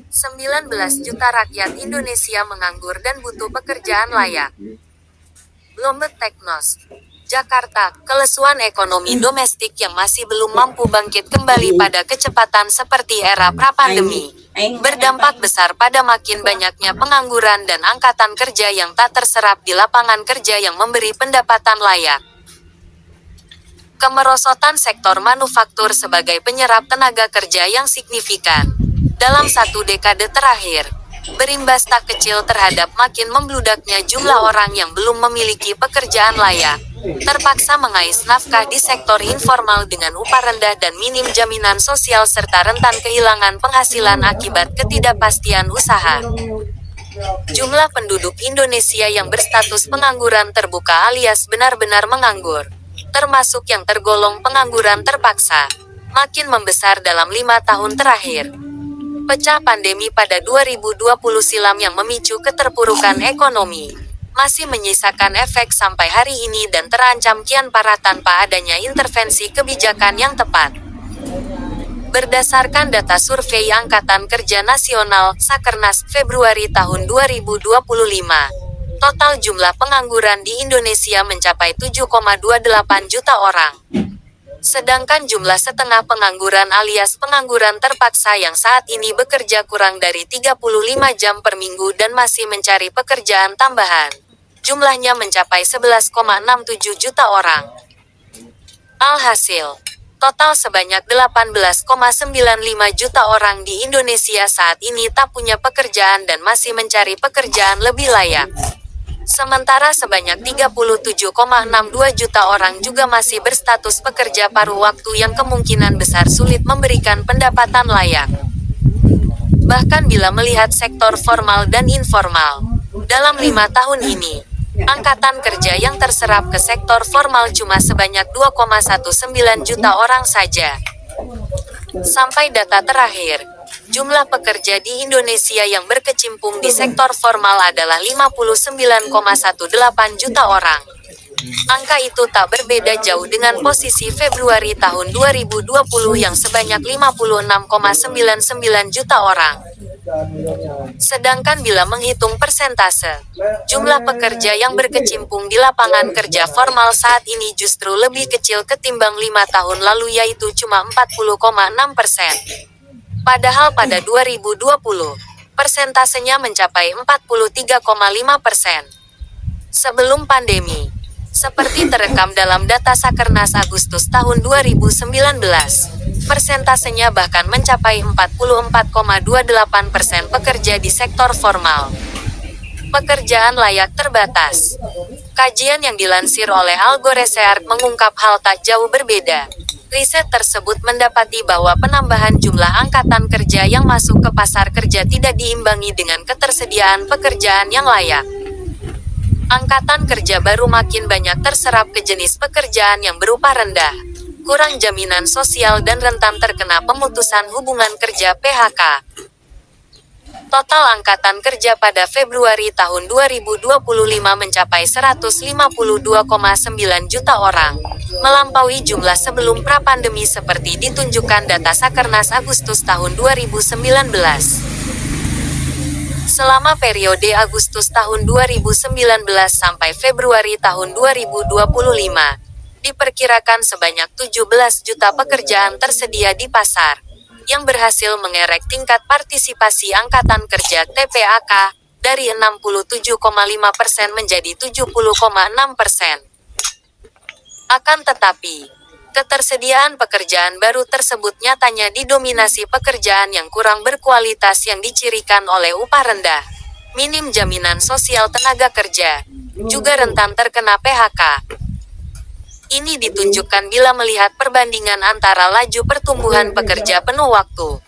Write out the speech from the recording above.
"19 juta rakyat Indonesia menganggur dan butuh pekerjaan layak." Bloomberg Technos, Jakarta. Kelesuan ekonomi domestik yang masih belum mampu bangkit kembali pada kecepatan seperti era pra-pandemi, berdampak besar pada makin banyaknya pengangguran dan angkatan kerja yang tak terserap di lapangan kerja yang memberi pendapatan layak. Kemerosotan sektor manufaktur sebagai penyerap tenaga kerja yang signifikan dalam satu dekade terakhir, berimbas tak kecil terhadap makin membludaknya jumlah orang yang belum memiliki pekerjaan layak, terpaksa mengais nafkah di sektor informal dengan upah rendah dan minim jaminan sosial serta rentan kehilangan penghasilan akibat ketidakpastian usaha. Jumlah penduduk Indonesia yang berstatus pengangguran terbuka alias benar-benar menganggur, termasuk yang tergolong pengangguran terpaksa, makin membesar dalam 5 tahun terakhir. Pecah pandemi pada 2020 silam yang memicu keterpurukan ekonomi, masih menyisakan efek sampai hari ini dan terancam kian parah tanpa adanya intervensi kebijakan yang tepat. Berdasarkan data survei Angkatan Kerja Nasional, Sakernas, Februari tahun 2025, total jumlah pengangguran di Indonesia mencapai 7,28 juta orang. Sedangkan jumlah setengah pengangguran alias pengangguran terpaksa yang saat ini bekerja kurang dari 35 jam per minggu dan masih mencari pekerjaan tambahan, jumlahnya mencapai 11,67 juta orang. Alhasil, total sebanyak 18,95 juta orang di Indonesia saat ini tak punya pekerjaan dan masih mencari pekerjaan lebih layak. Sementara sebanyak 37,62 juta orang juga masih berstatus pekerja paruh waktu yang kemungkinan besar sulit memberikan pendapatan layak. Bahkan bila melihat sektor formal dan informal, dalam 5 tahun ini, angkatan kerja yang terserap ke sektor formal cuma sebanyak 2,19 juta orang saja. Sampai data terakhir, jumlah pekerja di Indonesia yang berkecimpung di sektor formal adalah 59,18 juta orang. Angka itu tak berbeda jauh dengan posisi Februari tahun 2020 yang sebanyak 56,99 juta orang. Sedangkan bila menghitung persentase, jumlah pekerja yang berkecimpung di lapangan kerja formal saat ini justru lebih kecil ketimbang 5 tahun lalu yaitu cuma 40,6%. Padahal pada 2020, persentasenya mencapai 43,5%. Sebelum pandemi, seperti terekam dalam data Sakernas Agustus tahun 2019, persentasenya bahkan mencapai 44,28% pekerja di sektor formal. Pekerjaan layak terbatas. Kajian yang dilansir oleh Algo Research mengungkap hal tak jauh berbeda. Riset tersebut mendapati bahwa penambahan jumlah angkatan kerja yang masuk ke pasar kerja tidak diimbangi dengan ketersediaan pekerjaan yang layak. Angkatan kerja baru makin banyak terserap ke jenis pekerjaan yang berupa rendah, kurang jaminan sosial dan rentan terkena pemutusan hubungan kerja (PHK). Total angkatan kerja pada Februari tahun 2025 mencapai 152,9 juta orang, melampaui jumlah sebelum pra-pandemi seperti ditunjukkan data Sakernas Agustus tahun 2019. Selama periode Agustus tahun 2019 sampai Februari tahun 2025, diperkirakan sebanyak 17 juta pekerjaan tersedia di pasar, yang berhasil mengerek tingkat partisipasi angkatan kerja (TPAK) dari 67,5% menjadi 70,6%. Akan tetapi, ketersediaan pekerjaan baru tersebut nyatanya didominasi pekerjaan yang kurang berkualitas yang dicirikan oleh upah rendah, minim jaminan sosial tenaga kerja, juga rentan terkena PHK. Ini ditunjukkan bila melihat perbandingan antara laju pertumbuhan pekerja penuh waktu,